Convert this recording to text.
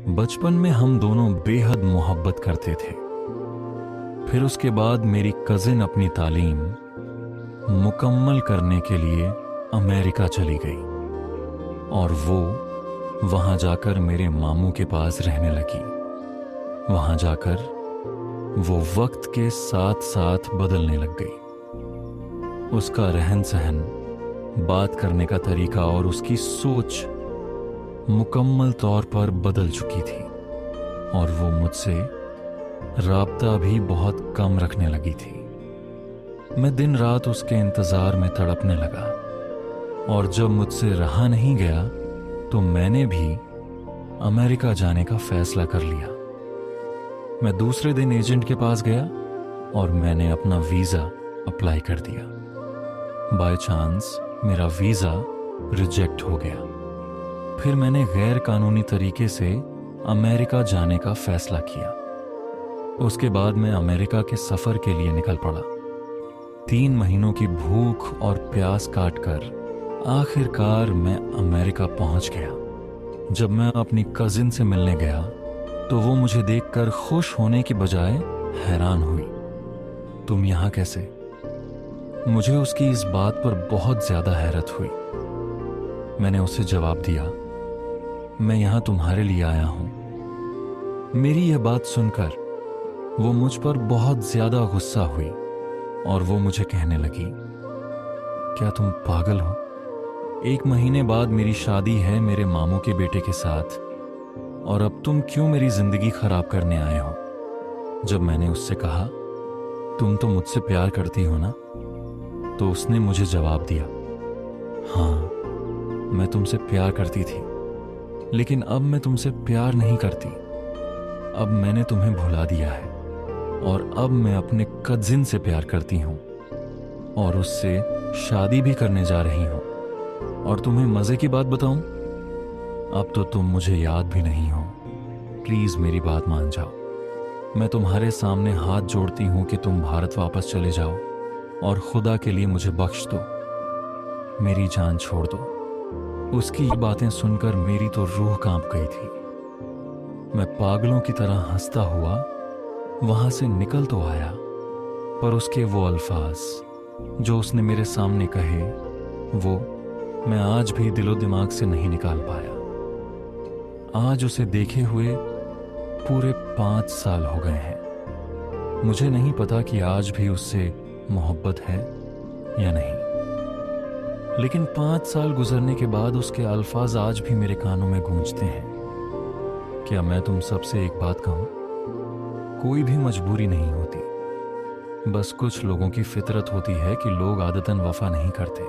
बचपन में हम दोनों बेहद मोहब्बत करते थे। फिर उसके बाद मेरी कजिन अपनी तालीम मुकम्मल करने के लिए अमेरिका चली गई और वो वहां जाकर मेरे मामू के पास रहने लगी। वहां जाकर वो वक्त के साथ साथ बदलने लग गई। उसका रहन सहन, बात करने का तरीका और उसकी सोच मुकम्मल तौर पर बदल चुकी थी और वो मुझसे राब्ता भी बहुत कम रखने लगी थी। मैं दिन रात उसके इंतजार में तड़पने लगा और जब मुझसे रहा नहीं गया तो मैंने भी अमेरिका जाने का फैसला कर लिया। मैं दूसरे दिन एजेंट के पास गया और मैंने अपना वीजा अप्लाई कर दिया। बाय चांस मेरा वीजा रिजेक्ट हो गया। फिर मैंने गैर कानूनी तरीके से अमेरिका जाने का फैसला किया। उसके बाद मैं अमेरिका के सफर के लिए निकल पड़ा। 3 महीनों की भूख और प्यास काटकर आखिरकार मैं अमेरिका पहुंच गया। जब मैं अपनी कजिन से मिलने गया तो वो मुझे देखकर खुश होने की बजाय हैरान हुई। तुम यहां कैसे? मुझे उसकी इस बात पर बहुत ज्यादा हैरत हुई। मैंने उसे जवाब दिया, मैं यहां तुम्हारे लिए आया हूं। मेरी यह बात सुनकर वो मुझ पर बहुत ज्यादा गुस्सा हुई और वो मुझे कहने लगी, क्या तुम पागल हो? 1 महीने बाद मेरी शादी है मेरे मामू के बेटे के साथ और अब तुम क्यों मेरी जिंदगी खराब करने आए हो? जब मैंने उससे कहा, तुम तो मुझसे प्यार करती हो ना, तो उसने मुझे जवाब दिया, हाँ मैं तुमसे प्यार करती थी, लेकिन अब मैं तुमसे प्यार नहीं करती। अब मैंने तुम्हें भुला दिया है और अब मैं अपने कजिन से प्यार करती हूं और उससे शादी भी करने जा रही हूं। और तुम्हें मजे की बात बताऊं, अब तो तुम मुझे याद भी नहीं हो। प्लीज मेरी बात मान जाओ। मैं तुम्हारे सामने हाथ जोड़ती हूं कि तुम भारत वापस चले जाओ और खुदा के लिए मुझे बख्श दो, मेरी जान छोड़ दो। उसकी ये बातें सुनकर मेरी तो रूह कांप गई थी। मैं पागलों की तरह हंसता हुआ वहां से निकल तो आया, पर उसके वो अल्फाज जो उसने मेरे सामने कहे वो मैं आज भी दिलो दिमाग से नहीं निकाल पाया। आज उसे देखे हुए पूरे 5 साल हो गए हैं। मुझे नहीं पता कि आज भी उससे मोहब्बत है या नहीं, लेकिन 5 साल गुजरने के बाद उसके अल्फाज आज भी मेरे कानों में गूंजते हैं। क्या मैं तुम सबसे एक बात कहूं? कोई भी मजबूरी नहीं होती, बस कुछ लोगों की फितरत होती है कि लोग आदतन वफा नहीं करते।